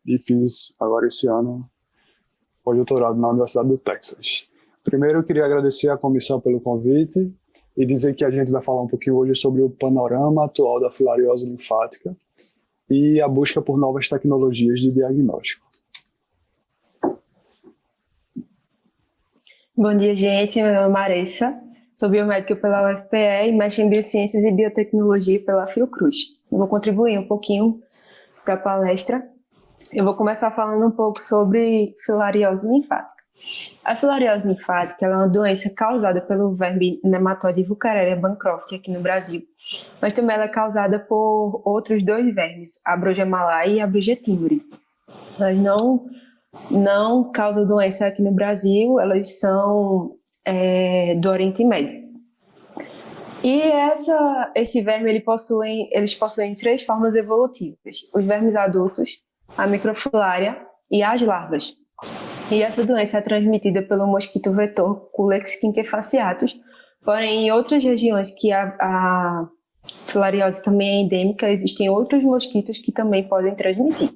e fiz agora esse ano o doutorado na Universidade do Texas. Primeiro, eu queria agradecer à comissão pelo convite e dizer que a gente vai falar um pouquinho hoje sobre o panorama atual da filariose linfática e a busca por novas tecnologias de diagnóstico. Bom dia, gente. Meu nome é Maressa, sou biomédica pela UFPE e mestre em Biociências e Biotecnologia pela Fiocruz. Eu vou contribuir um pouquinho para a palestra. Eu vou começar falando um pouco sobre filariose linfática. A filariose linfática é uma doença causada pelo verme nematóide Wuchereria bancrofti aqui no Brasil, mas também ela é causada por outros dois vermes, a Abrogia malayi e a Abrogia tinguri. Elas não causam doença aqui no Brasil, elas são do Oriente Médio. E esse verme eles possuem três formas evolutivas: os vermes adultos, a microfilária e as larvas. E essa doença é transmitida pelo mosquito vetor Culex quinquefaciatus, porém em outras regiões que a filariose também é endêmica, existem outros mosquitos que também podem transmitir.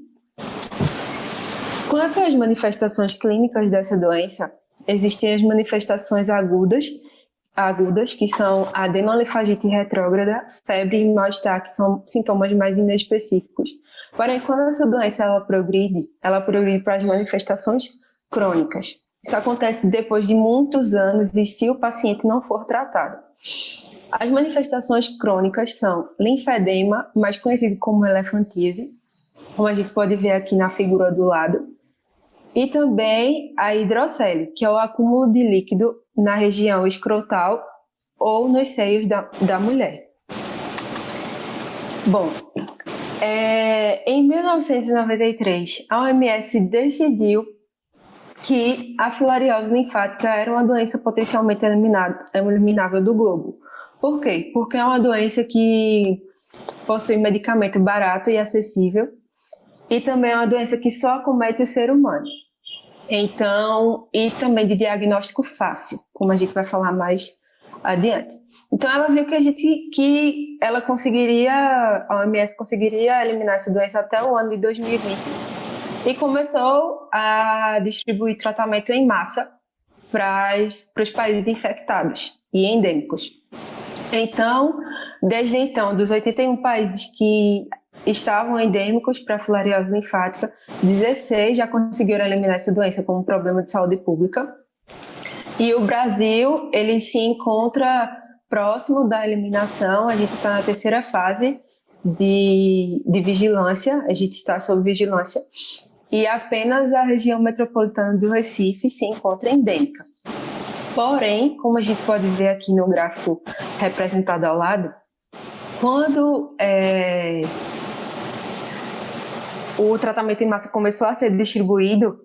Quanto às manifestações clínicas dessa doença, existem as manifestações agudas, que são a adenolinfagite retrógrada, febre e mal-estar, que são sintomas mais inespecíficos. Porém, quando essa doença ela progride para as manifestações crônicas. Isso acontece depois de muitos anos e se o paciente não for tratado. As manifestações crônicas são linfedema, mais conhecido como elefantíase, como a gente pode ver aqui na figura do lado, e também a hidrocele, que é o acúmulo de líquido na região escrotal ou nos seios da mulher. Bom, em 1993, a OMS decidiu que a filariose linfática era uma doença potencialmente eliminável do globo. Por quê? Porque é uma doença que possui medicamento barato e acessível e também é uma doença que só acomete o ser humano. Então, e também de diagnóstico fácil, como a gente vai falar mais adiante. Então, ela viu que a OMS conseguiria eliminar essa doença até o ano de 2020 e começou a distribuir tratamento em massa para os países infectados e endêmicos. Então, desde então, dos 81 países que estavam endêmicos para a filariose linfática, 16 já conseguiram eliminar essa doença como um problema de saúde pública. E o Brasil, ele se encontra próximo da eliminação. A gente está na terceira fase de vigilância, a gente está sob vigilância. E apenas a região metropolitana do Recife se encontra endêmica. Porém, como a gente pode ver aqui no gráfico representado ao lado, quando o tratamento em massa começou a ser distribuído,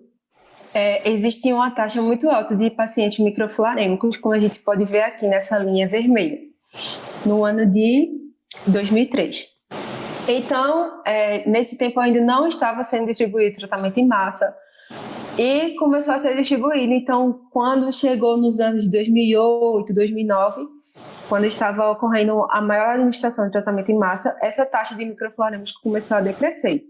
existia uma taxa muito alta de pacientes microfilarêmicos, como a gente pode ver aqui nessa linha vermelha, no ano de 2003. Então, nesse tempo ainda não estava sendo distribuído tratamento em massa e começou a ser distribuído. Então, quando chegou nos anos de 2008, 2009, quando estava ocorrendo a maior administração de tratamento em massa, essa taxa de microfilarêmicos começou a decrescer.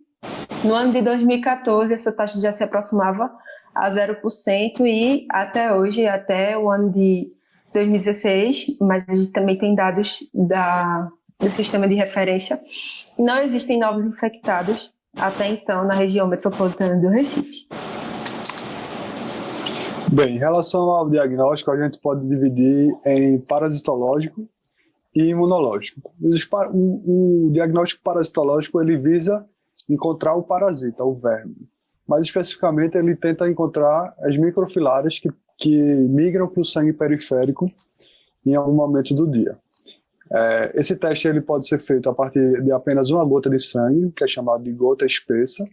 No ano de 2014, essa taxa já se aproximava a 0% e até hoje, até o ano de 2016, mas a gente também tem dados do sistema de referência, não existem novos infectados até então na região metropolitana do Recife. Bem, em relação ao diagnóstico, a gente pode dividir em parasitológico e imunológico. O diagnóstico parasitológico ele visa encontrar o parasita, o verme. Mais especificamente, ele tenta encontrar as microfilárias que migram para o sangue periférico em algum momento do dia. Esse teste ele pode ser feito a partir de apenas uma gota de sangue, que é chamado de gota espessa,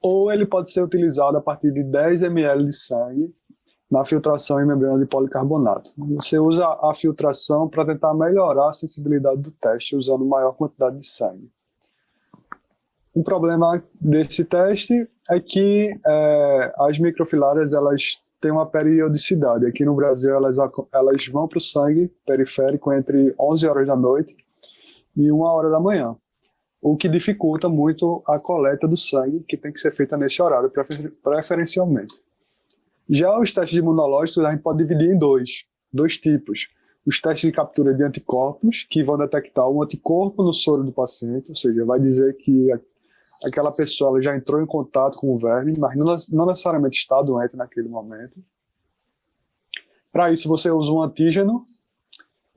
ou ele pode ser utilizado a partir de 10 ml de sangue na filtração em membrana de policarbonato. Você usa a filtração para tentar melhorar a sensibilidade do teste usando maior quantidade de sangue. Um problema desse teste é que as microfilárias elas têm uma periodicidade. Aqui no Brasil elas vão para o sangue periférico entre 11 horas da noite e 1 hora da manhã. o que dificulta muito a coleta do sangue, que tem que ser feita nesse horário, preferencialmente. Já os testes imunológicos a gente pode dividir em dois tipos. Os testes de captura de anticorpos, que vão detectar um anticorpo no soro do paciente, ou seja, vai dizer que aquela pessoa ela já entrou em contato com o verme, mas não necessariamente está doente naquele momento. Para isso, você usa um antígeno,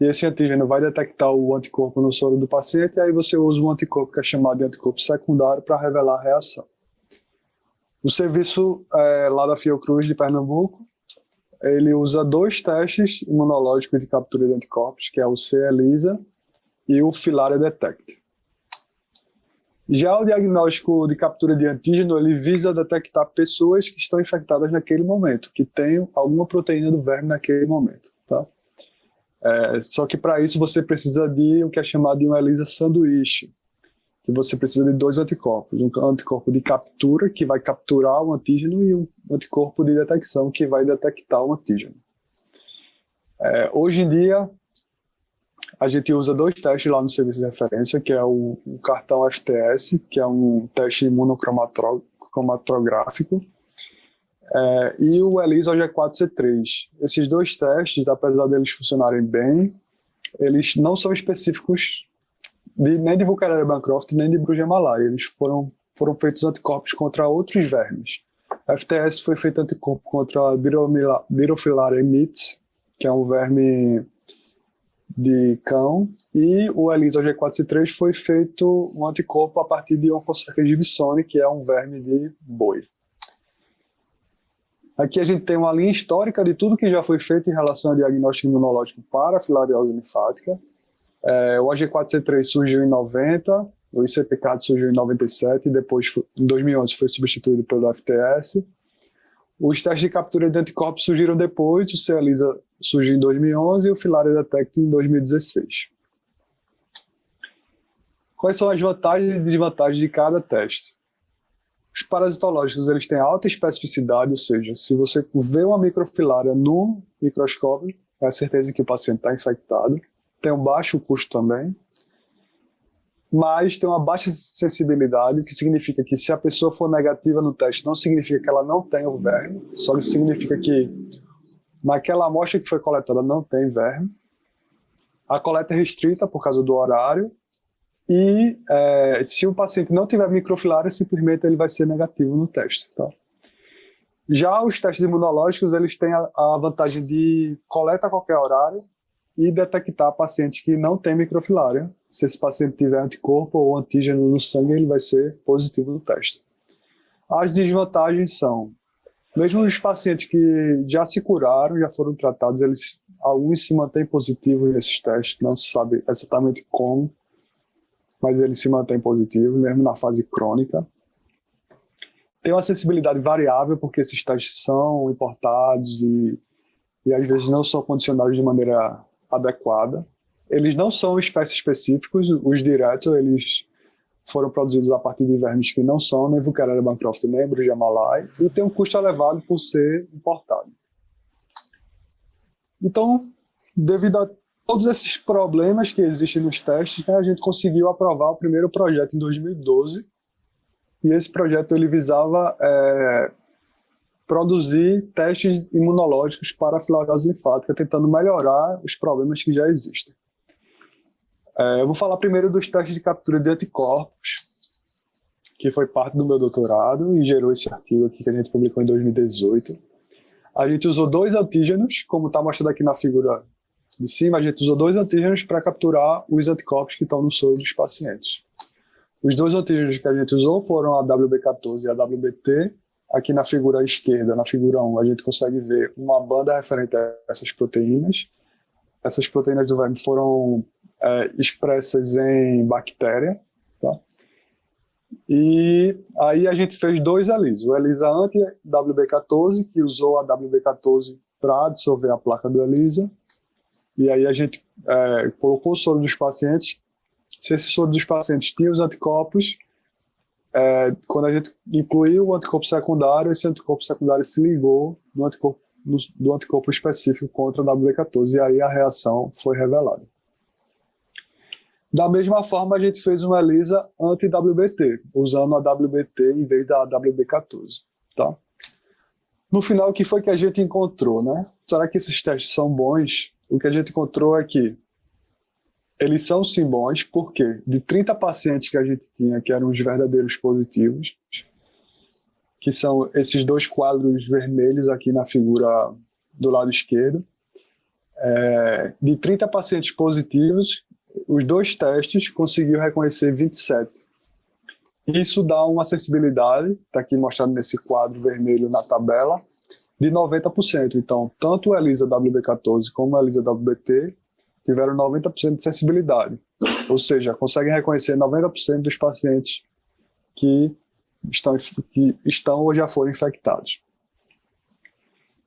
e esse antígeno vai detectar o anticorpo no soro do paciente, e aí você usa um anticorpo que é chamado de anticorpo secundário para revelar a reação. O serviço lá da Fiocruz de Pernambuco, ele usa 2 testes imunológicos de captura de anticorpos, que é o C-ELISA e o Filaria Detect. Já o diagnóstico de captura de antígeno, ele visa detectar pessoas que estão infectadas naquele momento, que têm alguma proteína do verme naquele momento. Tá? Só que para isso você precisa de o que é chamado de um ELISA sanduíche, que você precisa de 2 anticorpos, um anticorpo de captura, que vai capturar o antígeno, e um anticorpo de detecção, que vai detectar o antígeno. Hoje em dia, a gente usa 2 testes lá no serviço de referência, que é o cartão FTS, que é um teste imunocromatográfico, e o ELISA G4C3. Esses 2 testes, apesar deles funcionarem bem, eles não são específicos nem de Wuchereria bancroft, nem de Brugia malaria. Eles foram feitos anticorpos contra outros vermes. A FTS foi feito anticorpo contra a Birofilaria mites, que é um verme de cão, e o ELISA G4C3 foi feito um anticorpo a partir de Onchocerca gibsoni, que é um verme de boi. Aqui a gente tem uma linha histórica de tudo que já foi feito em relação ao diagnóstico imunológico para a filariose linfática. O AG4C3 surgiu em 90, o ICP-CAD surgiu em 97, e depois, em 2011, foi substituído pelo FTS. Os testes de captura de anticorpos surgiram depois, o C-ELISA surgiu em 2011 e o Filaria Detect em 2016. Quais são as vantagens e desvantagens de cada teste? Os parasitológicos eles têm alta especificidade, ou seja, se você vê uma microfilária no microscópio, é a certeza que o paciente está infectado. Tem um baixo custo também, mas tem uma baixa sensibilidade, que significa que se a pessoa for negativa no teste, não significa que ela não tem o verme, só significa que naquela amostra que foi coletada não tem verme. A coleta é restrita por causa do horário, e se o paciente não tiver microfilária, simplesmente ele vai ser negativo no teste. Tá? Já os testes imunológicos, eles têm a vantagem de coleta a qualquer horário, e detectar pacientes que não têm microfilária. Se esse paciente tiver anticorpo ou antígeno no sangue, ele vai ser positivo no teste. As desvantagens são, mesmo os pacientes que já se curaram, já foram tratados, alguns se mantêm positivos nesses testes, não se sabe exatamente como, mas eles se mantêm positivos, mesmo na fase crônica. Tem uma sensibilidade variável, porque esses testes são importados e às vezes não são condicionados de maneira adequada. Eles não são espécies específicos, os diretos eles foram produzidos a partir de vermes que não são nem Wuchereria bancroft nem Brugia malaria, e tem um custo elevado por ser importado. Então, devido a todos esses problemas que existem nos testes, a gente conseguiu aprovar o primeiro projeto em 2012, e esse projeto ele visava produzir testes imunológicos para a filariose linfática, tentando melhorar os problemas que já existem. Eu vou falar primeiro dos testes de captura de anticorpos, que foi parte do meu doutorado e gerou esse artigo aqui que a gente publicou em 2018. A gente usou 2 antígenos, como está mostrado aqui na figura de cima, a gente usou 2 antígenos para capturar os anticorpos que estão no soro dos pacientes. Os 2 antígenos que a gente usou foram a WB14 e a WBT. Aqui na figura esquerda, na figura 1, a gente consegue ver uma banda referente a essas proteínas. Essas proteínas do verme foram expressas em bactéria. Tá? E aí a gente fez 2 ELISA. O ELISA anti-WB14, que usou a WB14 para dissolver a placa do ELISA. E aí a gente colocou o soro dos pacientes. Se esse soro dos pacientes tinha os anticorpos, quando a gente incluiu o anticorpo secundário, esse anticorpo secundário se ligou do anticorpo específico contra a WB14, e aí a reação foi revelada. Da mesma forma, a gente fez uma ELISA anti-WBT, usando a WBT em vez da WB14. Tá? No final, o que foi que a gente encontrou, né? Será que esses testes são bons? O que a gente encontrou é que eles são sim bons, porque de 30 pacientes que a gente tinha, que eram os verdadeiros positivos, que são esses dois quadros vermelhos aqui na figura do lado esquerdo, de 30 pacientes positivos, os dois testes conseguiu reconhecer 27. Isso dá uma sensibilidade, está aqui mostrado nesse quadro vermelho na tabela, de 90%. Então, tanto a ELISA WB14 como a ELISA WBT tiveram 90% de sensibilidade. Ou seja, conseguem reconhecer 90% dos pacientes que estão ou já foram infectados.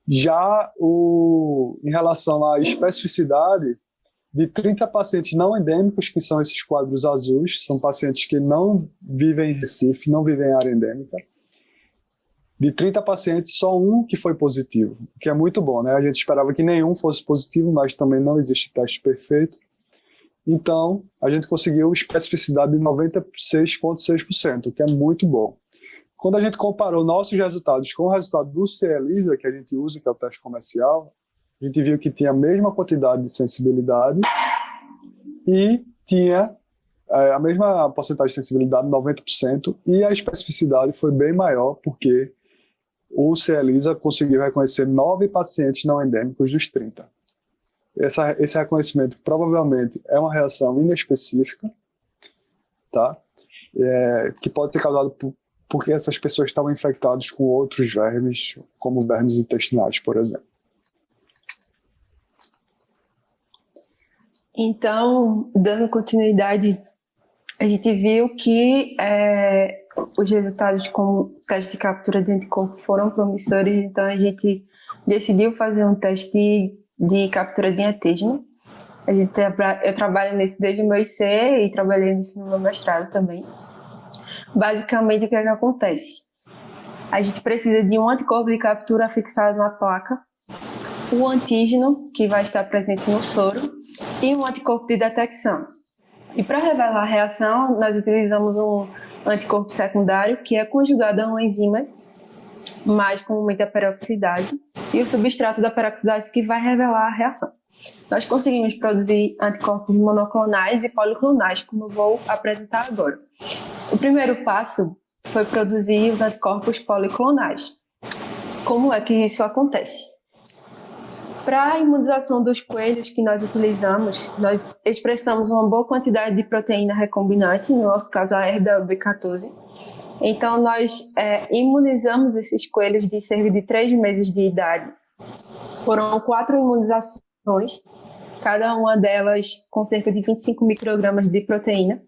Já em relação à especificidade, de 30 pacientes não endêmicos, que são esses quadros azuis, são pacientes que não vivem em Recife, não vivem em área endêmica. De 30 pacientes, só um que foi positivo, o que é muito bom, né? A gente esperava que nenhum fosse positivo, mas também não existe teste perfeito. Então, a gente conseguiu especificidade de 96,6%, o que é muito bom. Quando a gente comparou nossos resultados com o resultado do C-ELISA, que a gente usa, que é o teste comercial, a gente viu que tinha a mesma quantidade de sensibilidade e tinha a mesma porcentagem de sensibilidade, 90%, e a especificidade foi bem maior, porque o C-ELISA conseguiu reconhecer 9 pacientes não endêmicos dos 30. Esse reconhecimento provavelmente é uma reação inespecífica, tá? Que pode ser causada porque essas pessoas estavam infectadas com outros vermes, como vermes intestinais, por exemplo. Então, dando continuidade, a gente viu que os resultados com o teste de captura de anticorpo foram promissores, então a gente decidiu fazer um teste de captura de antígeno. Eu trabalho nisso desde o meu IC e trabalhei nisso no meu mestrado também. Basicamente, o que é que acontece? A gente precisa de um anticorpo de captura fixado na placa, o antígeno, que vai estar presente no soro, e um anticorpo de detecção. E para revelar a reação, nós utilizamos um anticorpo secundário, que é conjugado a uma enzima, mais comumente a peroxidase, e o substrato da peroxidase que vai revelar a reação. Nós conseguimos produzir anticorpos monoclonais e policlonais, como eu vou apresentar agora. O primeiro passo foi produzir os anticorpos policlonais. Como é que isso acontece? Para a imunização dos coelhos que nós utilizamos, nós expressamos uma boa quantidade de proteína recombinante, no nosso caso a RWB14. Então, nós imunizamos esses coelhos de cerca de 3 meses de idade. Foram 4 imunizações, cada uma delas com cerca de 25 microgramas de proteína.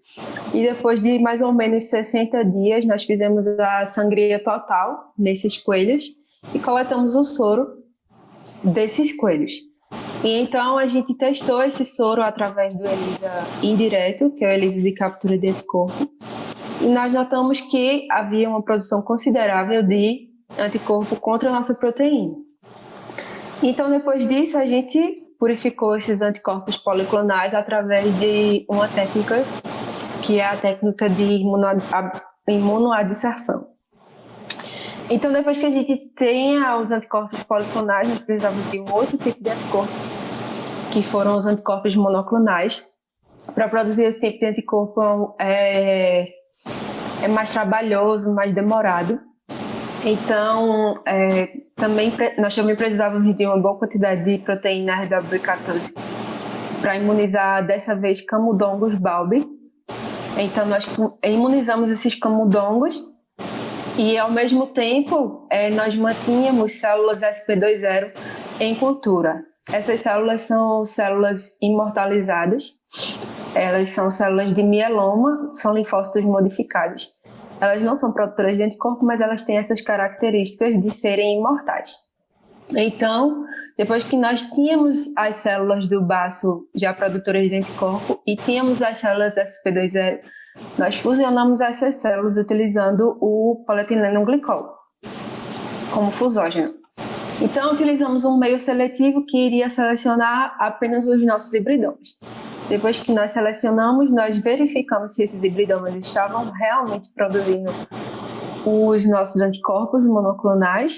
E depois de mais ou menos 60 dias, nós fizemos a sangria total nesses coelhos e coletamos o soro desses coelhos. E então a gente testou esse soro através do ELISA indireto, que é o ELISA de captura de anticorpo, e nós notamos que havia uma produção considerável de anticorpo contra a nossa proteína. Então depois disso a gente purificou esses anticorpos policlonais através de uma técnica que é a técnica de imunoadsorção. Então, depois que a gente tenha os anticorpos policlonais, nós precisamos de um outro tipo de anticorpo, que foram os anticorpos monoclonais. Para produzir esse tipo de anticorpo é mais trabalhoso, mais demorado. Então, nós também precisávamos de uma boa quantidade de proteína RWB14 para imunizar, dessa vez, camundongos balbi. Então, nós imunizamos esses camundongos e, ao mesmo tempo, nós mantínhamos células SP2.0 em cultura. Essas células são células imortalizadas, elas são células de mieloma, são linfócitos modificados. Elas não são produtoras de anticorpo, mas elas têm essas características de serem imortais. Então, depois que nós tínhamos as células do baço já produtoras de anticorpo e tínhamos as células SP2.0, nós fusionamos essas células utilizando o polietileno-glicol como fusógeno. Então, utilizamos um meio seletivo que iria selecionar apenas os nossos hibridões. Depois que nós selecionamos, nós verificamos se esses hibridomas estavam realmente produzindo os nossos anticorpos monoclonais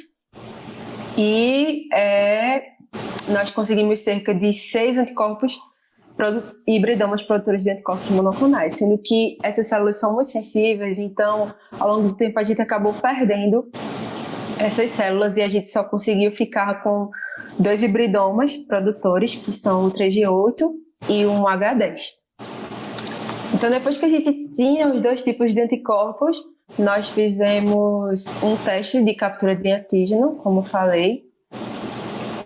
e nós conseguimos cerca de 6 anticorpos hibridomas produtores de anticorpos monoclonais, sendo que essas células são muito sensíveis, então ao longo do tempo a gente acabou perdendo essas células e a gente só conseguiu ficar com 2 hibridomas produtores, que são o 3G8 e um H10. Então, depois que a gente tinha os 2 tipos de anticorpos, nós fizemos um teste de captura de antígeno, como falei.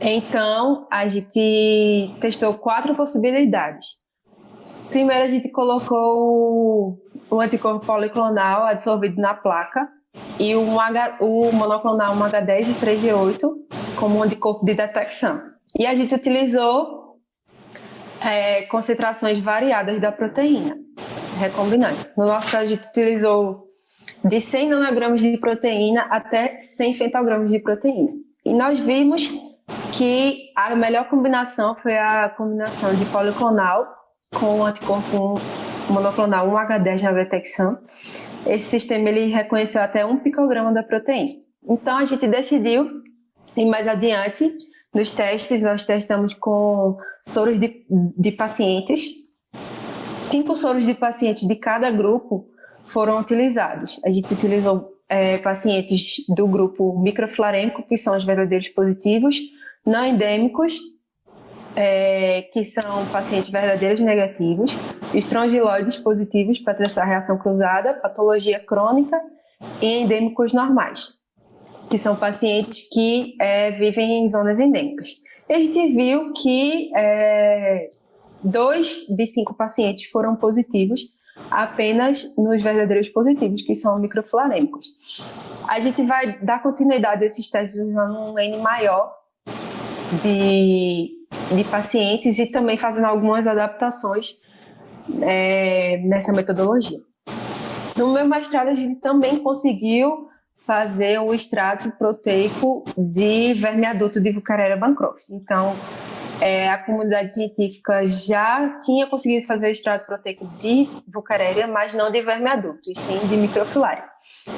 Então, a gente testou 4 possibilidades. Primeiro, a gente colocou o anticorpo policlonal adsorvido na placa e o monoclonal 1H10 e 3G8 como um anticorpo de detecção. E a gente utilizou concentrações variadas da proteína recombinante. No nosso caso, a gente utilizou de 100 nanogramas de proteína até 100 fentagramas de proteína. E nós vimos que a melhor combinação foi a combinação de policlonal com o anticorpo monoclonal 1H10 na detecção. Esse sistema ele reconheceu até 1 picograma da proteína. Então a gente decidiu ir mais adiante nos testes. Nós testamos com soros de pacientes. 5 soros de pacientes de cada grupo foram utilizados. A gente utilizou pacientes do grupo microfilariêmico, que são os verdadeiros positivos, não endêmicos, que são pacientes verdadeiros negativos, estrongiloides positivos para testar reação cruzada, patologia crônica e endêmicos normais, que são pacientes que vivem em zonas endêmicas. E a gente viu que 2 de 5 pacientes foram positivos apenas nos verdadeiros positivos, que são microfilariêmicos. A gente vai dar continuidade a esses testes usando um N maior de pacientes e também fazendo algumas adaptações nessa metodologia. No meu mestrado, a gente também conseguiu fazer um extrato proteico de verme adulto de Wuchereria bancroft. Então, a comunidade científica já tinha conseguido fazer o extrato proteico de Wuchereria, mas não de verme adulto, e sim de microfilária.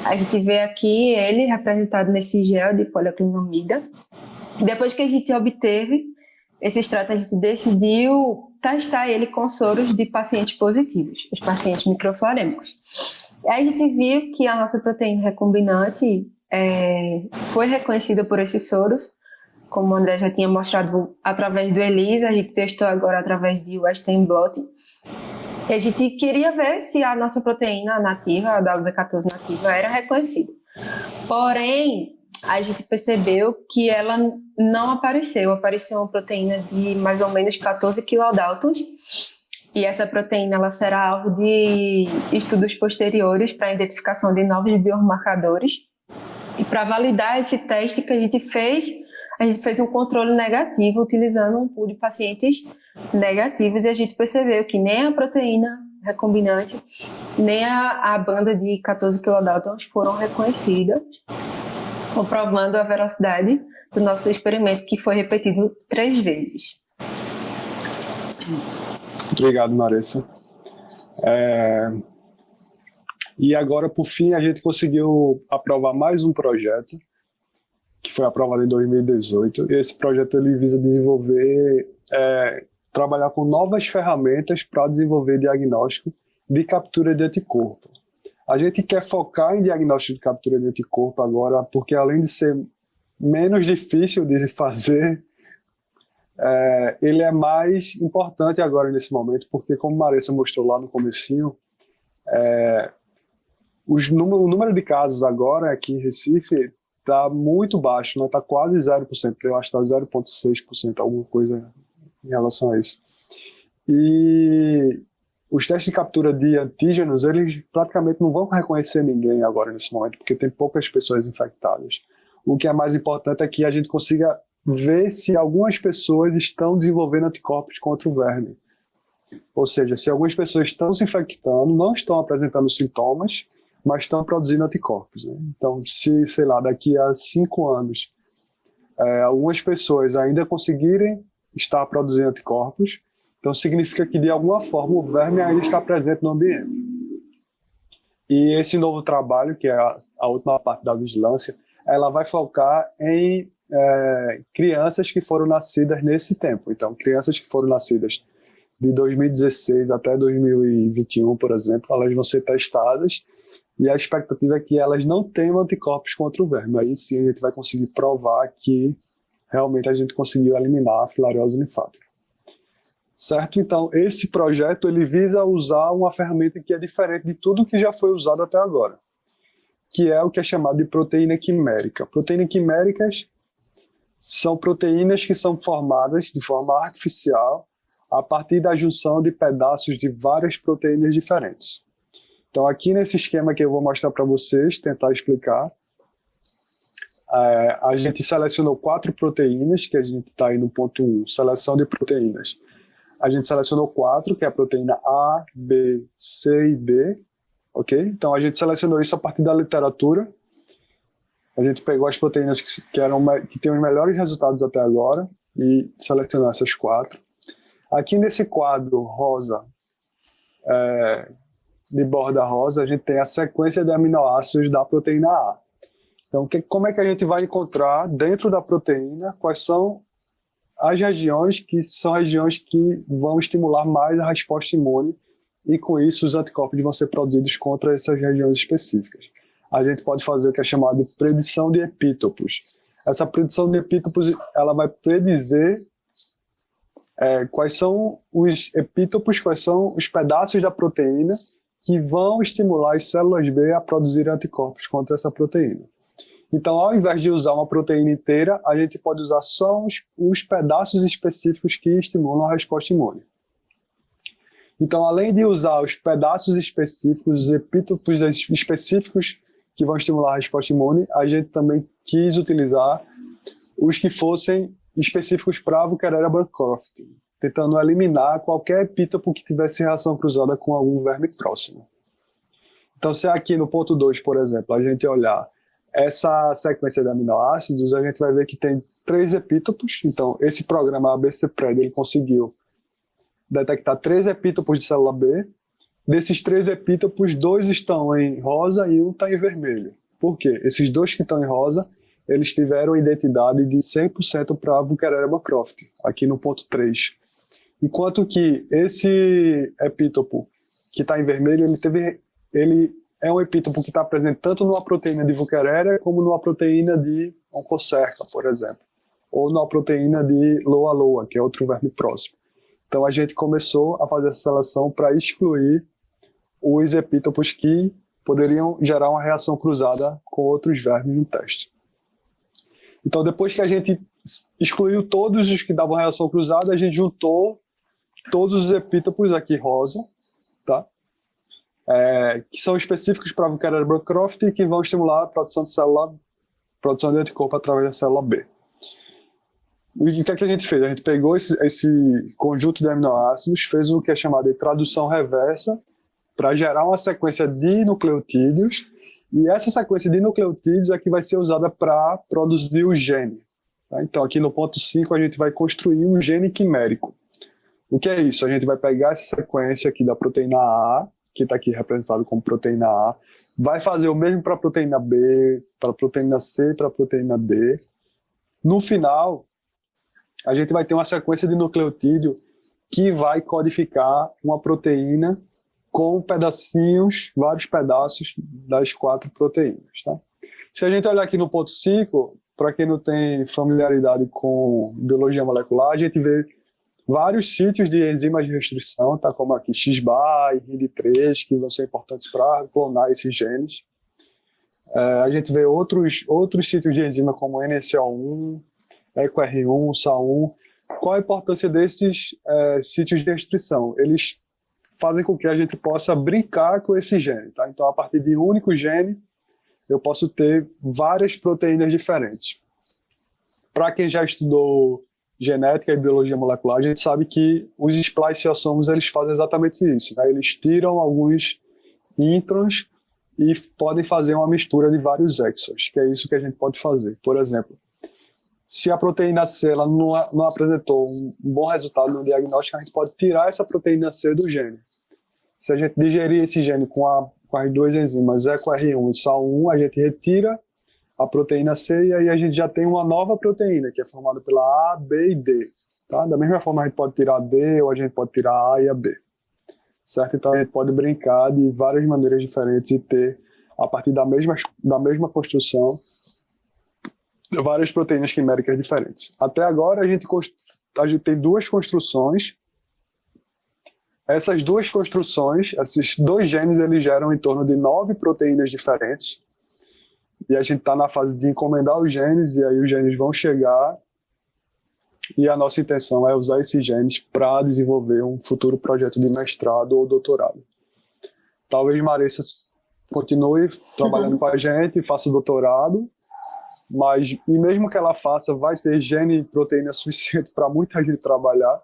A gente vê aqui ele representado nesse gel de poliaclinomida. Depois que a gente obteve esse extrato, a gente decidiu testar ele com soros de pacientes positivos, os pacientes microfilariêmicos. E aí a gente viu que a nossa proteína recombinante foi reconhecida por esses soros, como o André já tinha mostrado através do ELISA, a gente testou agora através de Western blot. E a gente queria ver se a nossa proteína nativa, a WB14 nativa, era reconhecida. Porém, a gente percebeu que ela não apareceu. Apareceu uma proteína de mais ou menos 14 kilodaltons. E essa proteína ela será alvo de estudos posteriores para a identificação de novos biomarcadores. E para validar esse teste que a gente fez um controle negativo utilizando um pool de pacientes negativos e a gente percebeu que nem a proteína recombinante, nem a banda de 14 kilodaltons foram reconhecidas, comprovando a veracidade do nosso experimento, que foi repetido 3 vezes. Obrigado, Marissa. E agora, por fim, a gente conseguiu aprovar mais um projeto, que foi aprovado em 2018. E esse projeto ele visa desenvolver, trabalhar com novas ferramentas para desenvolver diagnóstico de captura de anticorpo. A gente quer focar em diagnóstico de captura de anticorpo agora, porque além de ser menos difícil de fazer, ele é mais importante agora nesse momento, porque como Marissa mostrou lá no comecinho, o número de casos agora aqui em Recife está muito baixo, está quase 0%, eu acho que está 0,6%, alguma coisa em relação a isso. E os testes de captura de antígenos, eles praticamente não vão reconhecer ninguém agora nesse momento, porque tem poucas pessoas infectadas. O que é mais importante é que a gente consiga ver se algumas pessoas estão desenvolvendo anticorpos contra o verme. Ou seja, se algumas pessoas estão se infectando, não estão apresentando sintomas, mas estão produzindo anticorpos, né? Então, se, sei lá, daqui a 5 anos, algumas pessoas ainda conseguirem estar produzindo anticorpos, Então significa que de alguma forma o verme ainda está presente no ambiente. E esse novo trabalho, que é a última parte da vigilância, ela vai focar em crianças que foram nascidas nesse tempo. Então, crianças que foram nascidas de 2016 até 2021, por exemplo, elas vão ser testadas e a expectativa é que elas não tenham anticorpos contra o verme. Aí sim a gente vai conseguir provar que realmente a gente conseguiu eliminar a filariose linfática. Certo? Então, esse projeto ele visa usar uma ferramenta que é diferente de tudo que já foi usado até agora, que é o que é chamado de proteína quimérica. Proteínas quiméricas são proteínas que são formadas de forma artificial a partir da junção de pedaços de várias proteínas diferentes. Então, aqui nesse esquema que eu vou mostrar para vocês, tentar explicar, a gente selecionou 4 proteínas, que a gente está aí no ponto 1, seleção de proteínas. A gente selecionou 4, que é a proteína A, B, C e D, ok? Então, a gente selecionou isso a partir da literatura. A gente pegou as proteínas que têm os melhores resultados até agora e selecionou essas 4. Aqui nesse quadro rosa, de borda rosa, a gente tem a sequência de aminoácidos da proteína A. Então, como é que a gente vai encontrar dentro da proteína quais são as regiões que são regiões que vão estimular mais a resposta imune e, com isso, os anticorpos vão ser produzidos contra essas regiões específicas. A gente pode fazer o que é chamado de predição de epítopos. Essa predição de epítopos ela vai predizer quais são os epítopos, quais são os pedaços da proteína que vão estimular as células B a produzir anticorpos contra essa proteína. Então, ao invés de usar uma proteína inteira, a gente pode usar só os pedaços específicos que estimulam a resposta imune. Então, além de usar os pedaços específicos, os epítopos específicos que vão estimular a resposta imune, a gente também quis utilizar os que fossem específicos para a Wuchereria bancroft, tentando eliminar qualquer epítopo que tivesse reação cruzada com algum verme próximo. Então, se aqui no ponto 2, por exemplo, a gente olhar essa sequência de aminoácidos, a gente vai ver que tem 3 epítopos. Então, esse programa ABCpred, ele conseguiu detectar 3 epítopos de célula B. Desses 3 epítopos, 2 estão em rosa e 1 está em vermelho. Por quê? Esses 2 que estão em rosa, eles tiveram identidade de 100% para a Wuchereria bancroft, aqui no ponto 3. Enquanto que esse epítopo que está em vermelho, ele é um epítopo que está presente tanto numa proteína de Wuchereria como numa proteína de Oncocerca, por exemplo, ou numa proteína de Loa-Loa, que é outro verme próximo. Então a gente começou a fazer essa seleção para excluir os epítopos que poderiam gerar uma reação cruzada com outros vermes no teste. Então depois que a gente excluiu todos os que davam reação cruzada, a gente juntou todos os epítopos aqui rosa, tá? Que são específicos para a Wuchereria bancroft e que vão estimular a produção de anticorpo através da célula B. O que é que a gente fez? A gente pegou esse conjunto de aminoácidos, fez o que é chamado de tradução reversa para gerar uma sequência de nucleotídeos, e essa sequência de nucleotídeos é que vai ser usada para produzir o gene. Tá? Então aqui no ponto 5 a gente vai construir um gene quimérico. O que é isso? A gente vai pegar essa sequência aqui da proteína A, que está aqui representado como proteína A, vai fazer o mesmo para a proteína B, para a proteína C, para a proteína D. No final, a gente vai ter uma sequência de nucleotídeo que vai codificar uma proteína com pedacinhos, vários pedaços das 4 proteínas. Tá? Se a gente olhar aqui no ponto 5, para quem não tem familiaridade com biologia molecular, a gente vê vários sítios de enzimas de restrição, tá? Como aqui XBA e RID3, que vão ser importantes para clonar esses genes. A gente vê outros sítios de enzima como NSO1, EcoR1, SA1. Qual a importância desses sítios de restrição? Eles fazem com que a gente possa brincar com esse gene. Tá? Então, a partir de um único gene, eu posso ter várias proteínas diferentes. Para quem já estudou genética e biologia molecular, a gente sabe que os spliceossomos eles fazem exatamente isso. Né? Eles tiram alguns introns e podem fazer uma mistura de vários exons, que é isso que a gente pode fazer. Por exemplo, Se a proteína C ela não apresentou um bom resultado no diagnóstico, a gente pode tirar essa proteína C do gene. Se a gente digerir esse gene com as duas enzimas EcoR1 e SAL1, a gente retira a proteína C e aí a gente já tem uma nova proteína, que é formada pela A, B e D. Tá? Da mesma forma, a gente pode tirar a D ou a gente pode tirar a e a B. Certo? Então, a gente pode brincar de várias maneiras diferentes e ter, a partir da mesma construção, várias proteínas quiméricas diferentes. Até agora, a gente tem duas construções. Essas duas construções, esses dois genes, eles geram em torno de 9 proteínas diferentes. E a gente está na fase de encomendar os genes, e aí os genes vão chegar. E a nossa intenção é usar esses genes para desenvolver um futuro projeto de mestrado ou doutorado. Talvez Marissa continue trabalhando com a gente, faça o doutorado, mas e mesmo que ela faça, vai ter gene e proteína suficiente para muita gente trabalhar.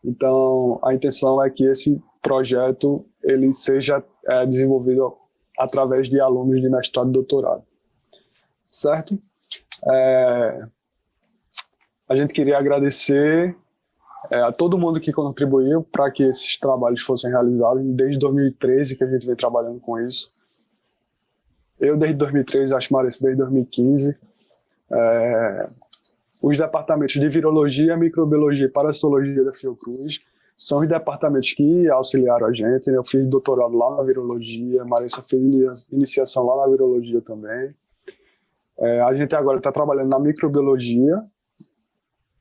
Então, a intenção é que esse projeto ele seja desenvolvido através de alunos de mestrado e doutorado. Certo? A gente queria agradecer a todo mundo que contribuiu para que esses trabalhos fossem realizados. Desde 2013 que a gente vem trabalhando com isso. Eu desde 2013, acho que Marissa desde 2015. Os departamentos de virologia, microbiologia e parasitologia da Fiocruz são os departamentos que auxiliaram a gente. Eu fiz doutorado lá na virologia, a Marissa fez iniciação lá na virologia também. A gente agora está trabalhando na microbiologia,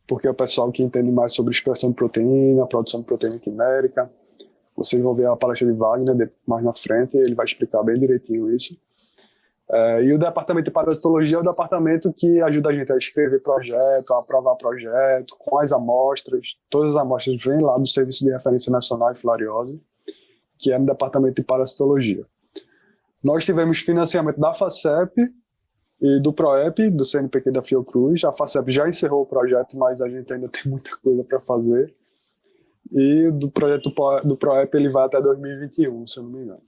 porque é o pessoal que entende mais sobre expressão de proteína, produção de proteína quimérica. Vocês vão ver a palestra de Wagner mais na frente, ele vai explicar bem direitinho isso. E o departamento de parasitologia é o departamento que ajuda a gente a escrever projeto, a aprovar projeto, com as amostras. Todas as amostras vêm lá do Serviço de Referência Nacional de Filariose, que é no departamento de parasitologia. Nós tivemos financiamento da FACEP e do PROEP, do CNPq da Fiocruz. A FACEP já encerrou o projeto, mas a gente ainda tem muita coisa para fazer. E do projeto do PROEP ele vai até 2021, se eu não me engano.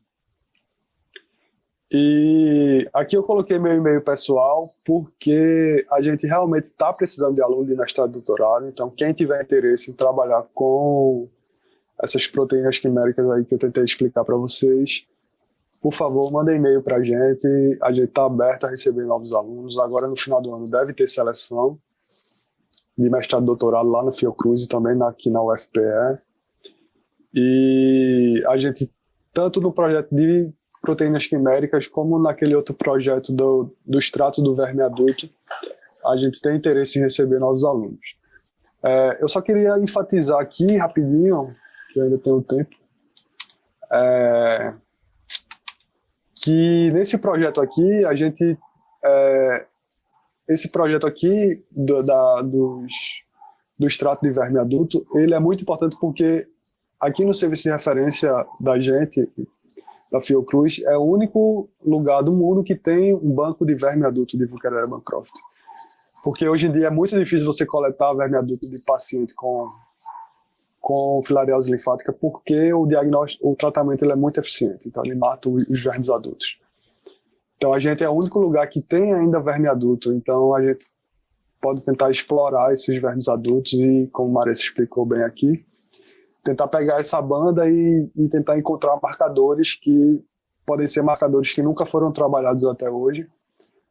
E aqui eu coloquei meu e-mail pessoal porque a gente realmente está precisando de aluno de mestrado e doutorado. Então, quem tiver interesse em trabalhar com essas proteínas quiméricas aí que eu tentei explicar para vocês, por favor, manda e-mail para a gente está aberto a receber novos alunos. Agora, no final do ano, deve ter seleção de mestrado e doutorado lá na Fiocruz e também aqui na UFPE. E a gente, tanto no projeto de proteínas quiméricas, como naquele outro projeto do extrato do verme adulto, a gente tem interesse em receber novos alunos. Eu só queria enfatizar aqui, rapidinho, que eu ainda tenho tempo, que nesse projeto aqui, esse projeto aqui do extrato de verme adulto, ele é muito importante porque aqui no serviço de referência da gente, da Fiocruz, é o único lugar do mundo que tem um banco de verme adulto de Wuchereria bancroft. Porque hoje em dia é muito difícil você coletar verme adulto de paciente com filariose linfática, porque o tratamento ele é muito eficiente, então ele mata os vermes adultos. Então a gente é o único lugar que tem ainda verme adulto, então a gente pode tentar explorar esses vermes adultos e, como Marissa explicou bem aqui, tentar pegar essa banda e tentar encontrar marcadores que podem ser marcadores que nunca foram trabalhados até hoje,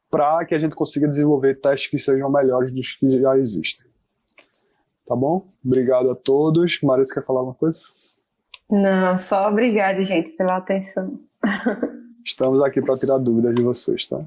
para que a gente consiga desenvolver testes que sejam melhores dos que já existem. Tá bom? Obrigado a todos. Marissa, quer falar alguma coisa? Não, só obrigada, gente, pela atenção. Estamos aqui para tirar dúvidas de vocês, tá?